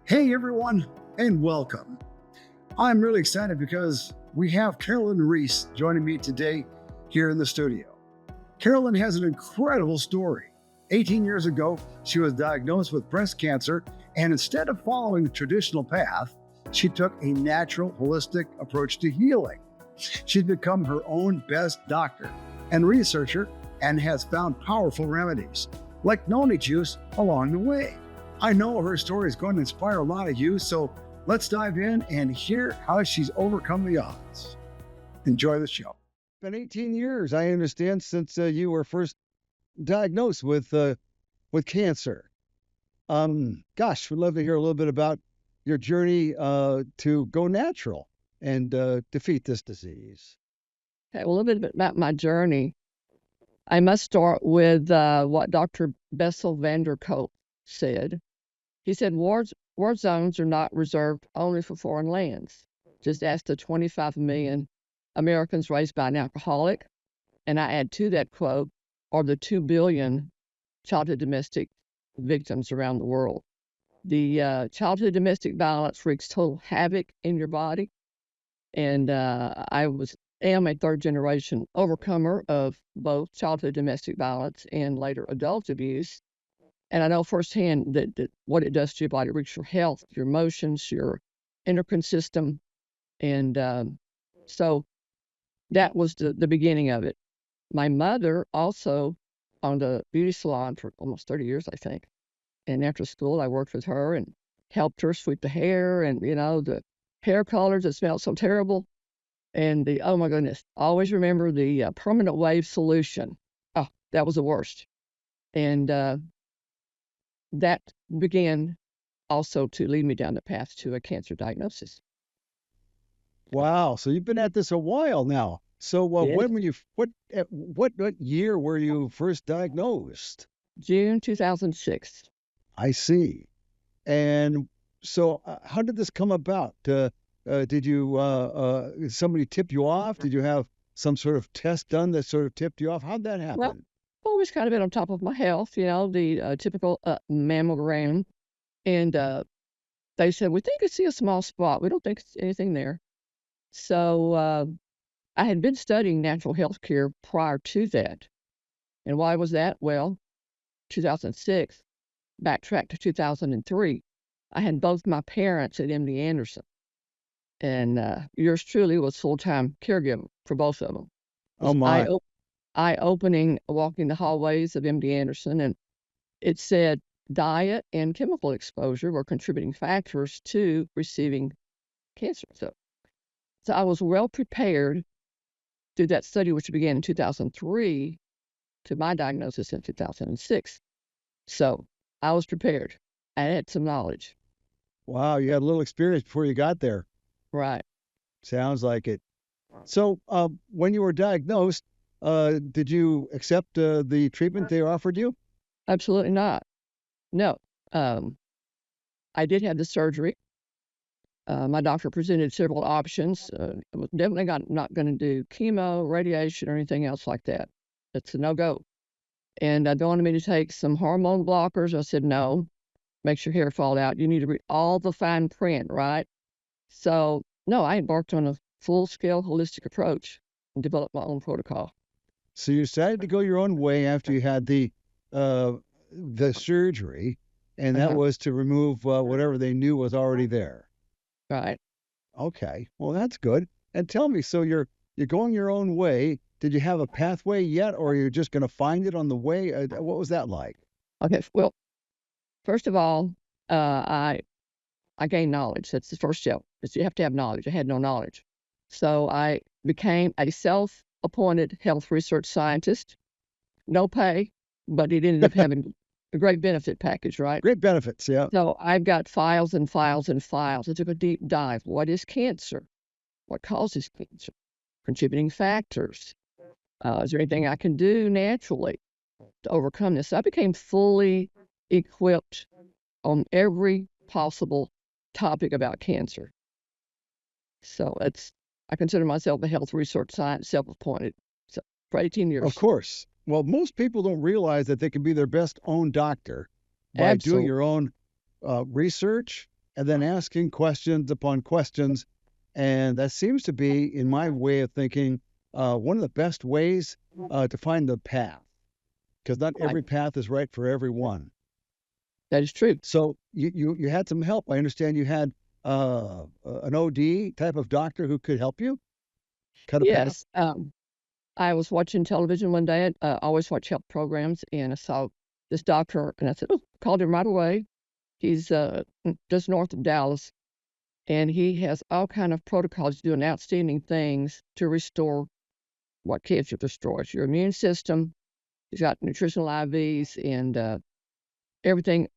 Hey everyone, and welcome. I'm really excited because we have Carolyn Reese joining me today here in the studio. Carolyn has an incredible story. 18 years ago, she was diagnosed with breast cancer, and instead of following the traditional path, she took a natural, holistic approach to healing. She's become her own best doctor and researcher and has found powerful remedies, like noni juice, along the way. I know her story is going to inspire a lot of you, so let's dive in and hear how she's overcome the odds. Enjoy the show. It's been 18 years, I understand, since you were first diagnosed with cancer. Gosh, we'd love to hear a little bit about your journey to go natural and defeat this disease. Okay, well, a little bit about my journey. I must start with what Dr. Bessel van der Kolk said. He said, war zones are not reserved only for foreign lands. Just ask the 25 million Americans raised by an alcoholic, and I add to that quote, or the 2 billion childhood domestic victims around the world. The childhood domestic violence wreaks total havoc in your body, and I am a third-generation overcomer of both childhood domestic violence and later adult abuse. And I know firsthand that what it does to your body, it wreaks your health, your emotions, your endocrine system. And so that was the beginning of it. My mother also owned a beauty salon for almost 30 years, I think. And after school, I worked with her and helped her sweep the hair and, the hair colors that smelled so terrible. And oh my goodness, I always remember the permanent wave solution. Oh, that was the worst. And that began also to lead me down the path to a cancer diagnosis. Wow, so you've been at this a while now. So Yes. when were you? What year were you first diagnosed? June 2006. I see. And so, how did this come about? Did you somebody tip you off? Did you have some sort of test done that sort of tipped you off? How'd that happen? Well, always kind of been on top of my health, the typical mammogram. And they said, we think I see a small spot. We don't think it's anything there. So I had been studying natural health care prior to that. And why was that? Well, 2006, backtrack to 2003, I had both my parents at MD Anderson. And yours truly was full-time caregiver for both of them. Oh my. Eye-opening, walking the hallways of MD Anderson, and it said diet and chemical exposure were contributing factors to receiving cancer. So I was well prepared through that study, which began in 2003, to my diagnosis in 2006. So I was prepared. I had some knowledge. Wow, you had a little experience before you got there. Right. Sounds like it. So when you were diagnosed, did you accept the treatment they offered you? Absolutely not. No. I did have the surgery. My doctor presented several options. I was definitely not going to do chemo, radiation, or anything else like that. That's a no-go. And they wanted me to take some hormone blockers. I said, no, makes your hair fall out. You need to read all the fine print, right? So, no, I embarked on a full-scale holistic approach and developed my own protocol. So you decided to go your own way after you had the surgery, and that was to remove whatever they knew was already there. Right. Okay, well that's good. And tell me, so you're going your own way. Did you have a pathway yet, or you're just going to find it on the way? What was that like? Okay. Well, first of all, I gained knowledge. That's the first step. Is you have to have knowledge. I had no knowledge, so I became a self-appointed health research scientist. No pay, but it ended up having a great benefit package, right? Great benefits, yeah. So I've got files and files and files. I took a deep dive. What is cancer? What causes cancer? Contributing factors. Is there anything I can do naturally to overcome this? So I became fully equipped on every possible topic about cancer. So I consider myself a health research scientist, self-appointed, for 18 years. Of course. Well, most people don't realize that they can be their best own doctor by doing your own research and then asking questions upon questions. And that seems to be, in my way of thinking, one of the best ways to find the path, because not Right. every path is right for everyone. That is true. So you had some help. I understand you had an OD type of doctor who could help you cut a path. Yes. I was watching television one day. I always watch health programs, and I saw this doctor, and I said, "Oh," called him right away. He's just north of Dallas, and he has all kind of protocols doing outstanding things to restore what cancer destroys your immune system. He's got nutritional IVs and everything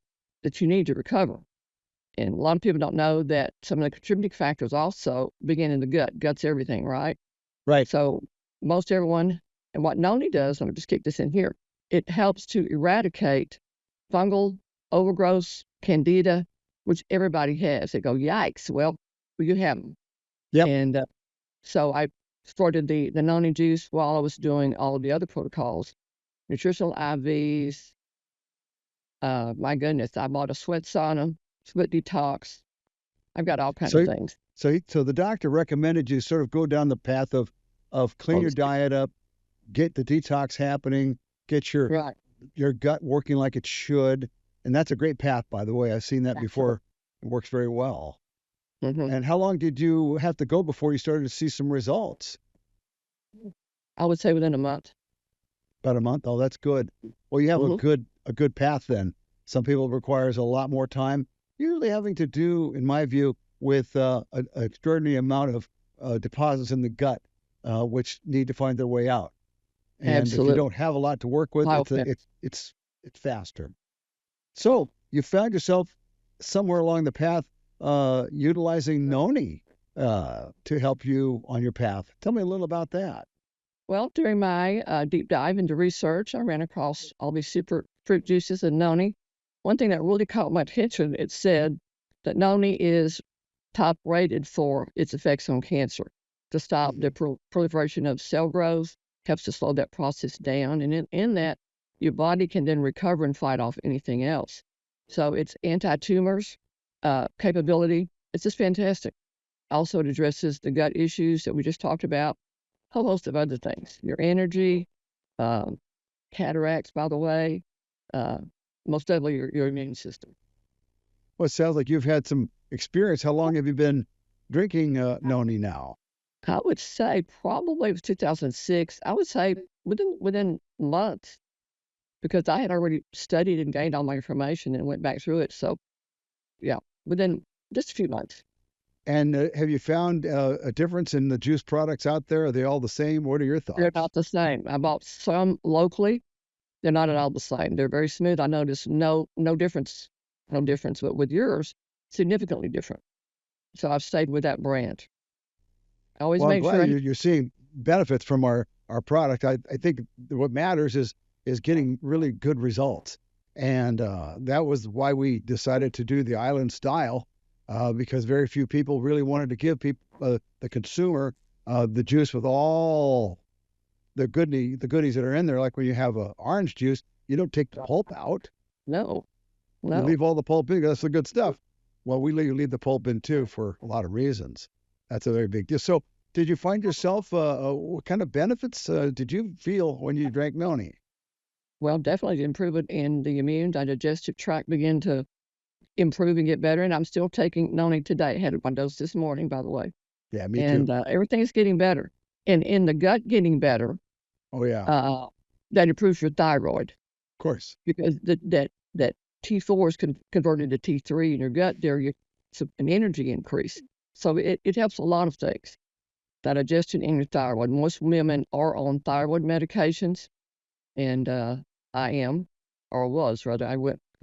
that you need to recover. And a lot of people don't know that some of the contributing factors also begin in the gut. Gut's everything, right? Right. So most everyone, and what Noni does, let me just kick this in here, it helps to eradicate fungal overgrowth, candida, which everybody has. They go, yikes, well, you have them. Yep. And so I started the Noni juice while I was doing all of the other protocols, nutritional IVs. My goodness, I bought a sweat sauna, sweat detox. I've got all kinds So of things. so the doctor recommended you sort of go down the path of clean your diet up, get the detox happening, get Right. your gut working like it should. And that's a great path, by the way. I've seen that Absolutely. before. It works very well. hmm And how long did you have to go before you started to see some results? I would say within a month. About a month. Oh, that's good. Well, you have hmm a good path then. Some people it requires a lot more time, usually having to do, in my view, with an extraordinary amount of deposits in the gut, which need to find their way out. And if you Absolutely. don't have a lot to work with, Biofilm. it's faster. So you found yourself somewhere along the path utilizing Noni to help you on your path. Tell me a little about that. Well, during my deep dive into research, I ran across all these super fruit juices and noni. One thing that really caught my attention, it said that noni is top rated for its effects on cancer to stop the proliferation of cell growth, helps to slow that process down. And in that, your body can then recover and fight off anything else. So its anti-tumors capability, it's just fantastic. Also, it addresses the gut issues that we just talked about, a whole host of other things. Your energy, um, cataracts, by the way, uh, most definitely your immune system. Well, it sounds like you've had some experience. How long have you been drinking Noni now? I would say probably it was 2006. I would say within months, because I had already studied and gained all my information and went back through it. So yeah, within just a few months. And have you found a difference in the juice products out there? Are they all the same? What are your They're thoughts? not the same. I bought some locally. They're not at all the same. They're very smooth. I noticed no difference, but with yours, significantly different. So I've stayed with that brand. I always Well, I'm make sure glad you're seeing benefits from our product. I think what matters is getting really good results, and that was why we decided to do the island style, because very few people really wanted to give people the consumer the juice with all the goodies that are in there. Like when you have a orange juice, you don't take the pulp out. no, You no. leave all the pulp in. That's the good stuff. Well, we leave the pulp in too for a lot of reasons. That's a very big deal. So, did you find yourself? What kind of benefits did you feel when you drank Noni? Well, definitely the improvement in the immune digestive tract began to improve and get better. And I'm still taking Noni today. I had my dose this morning, by the way. Yeah, me too. And everything's getting better. And in the gut getting better, Oh yeah, that improves your thyroid of course. because that T4 is converted to T3 in your gut. There, you an energy increase. So it helps a lot of things. Digestion and your thyroid. Most women are on thyroid medications, and I am, or was rather. I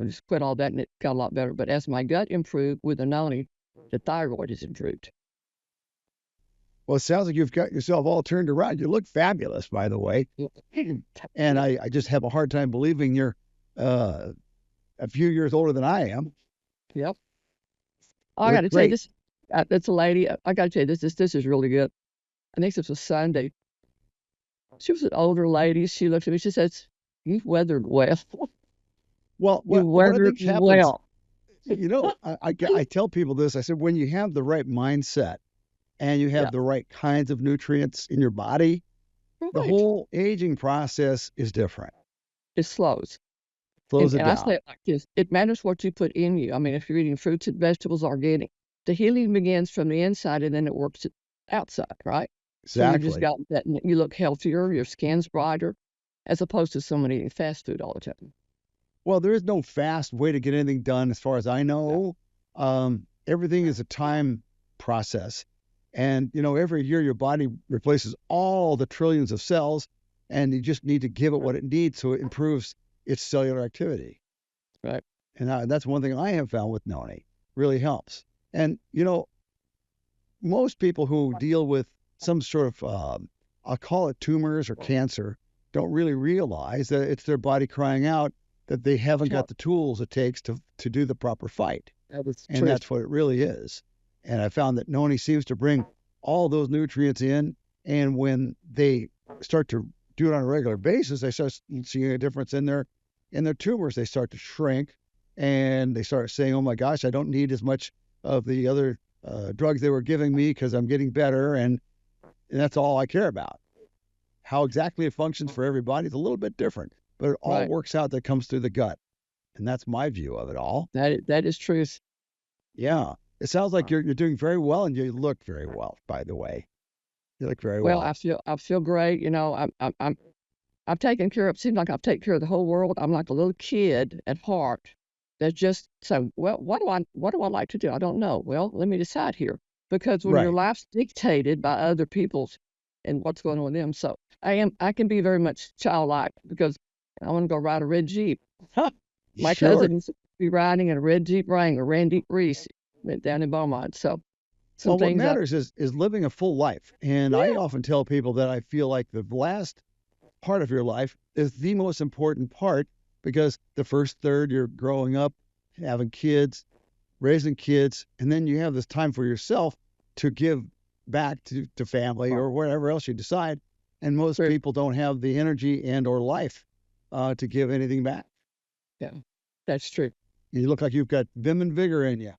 just quit all that, and it got a lot better. But as my gut improved with the noni, the thyroid has improved. Well, it sounds like you've got yourself all turned around. You look fabulous, by the way. And I just have a hard time believing you're a few years older than I am. Yep. You I got look to tell you great. this. That's a lady. I got to tell you this is really good. I think this was Sunday. She was an older lady. She looked at me. She says, "You've weathered well. Well, You what I weathered think happens, well." I tell people this. I said, when you have the right mindset and you Yeah, have the right kinds of nutrients in your body, the right. whole aging process is different. It slows. Slows it And I down. say it like this, it matters what you put in you. I mean, if you're eating fruits and vegetables, organic, the healing begins from the inside and then it works outside, right? So you just Exactly. got that, you look healthier, your skin's brighter, as opposed to someone eating fast food all the time. Well, there is no fast way to get anything done, as far as I Yeah, know. Everything is a time process. And, every year your body replaces all the trillions of cells, and you just need to give it what it needs so it improves its cellular activity. right. And that's one thing I have found with Noni. Really helps. And, most people who deal with some sort of, I'll call it tumors or cancer, don't really realize that it's their body crying out that they haven't Sure. got the tools it takes to do the proper fight. That is And true. that's what it really is. And I found that Noni seems to bring all those nutrients in. And when they start to do it on a regular basis, they start seeing a difference in their tumors. They start to shrink, and they start saying, "Oh my gosh, I don't need as much of the other drugs they were giving me because I'm getting better." And that's all I care about. How exactly it functions for everybody is a little bit different, but it all Right. works out that comes through the gut. And that's my view of it all. That is true. Yeah. It sounds like you're doing very well, and you look very well, by the way. You look very Well, well. I feel great. I'm taking care of. Seems like I've taken care of the whole world. I'm like a little kid at heart. That's just so. Well, what do I like to do? I don't know. Well, let me decide here, because when your Right. life's dictated by other people's and what's going on with them, so I can be very much childlike because I want to go ride a red Jeep. My Sure. cousin used to be riding in a red Jeep Wrangler, Randy Reese, went down in Beaumont. So some Well, what things I matters is living a full life. And I yeah, often tell people that I feel like the last part of your life is the most important part, because the first third you're growing up, having kids, raising kids, and then you have this time for yourself to give back to family or whatever else you decide. And most true. people don't have the energy and or life to give anything back. Yeah, that's true. You look like you've got vim and vigor in you.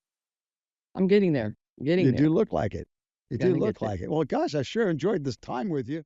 I'm getting there. Getting You do there. look like it. You do Gonna get look there. like it. Well, gosh, I sure enjoyed this time with you.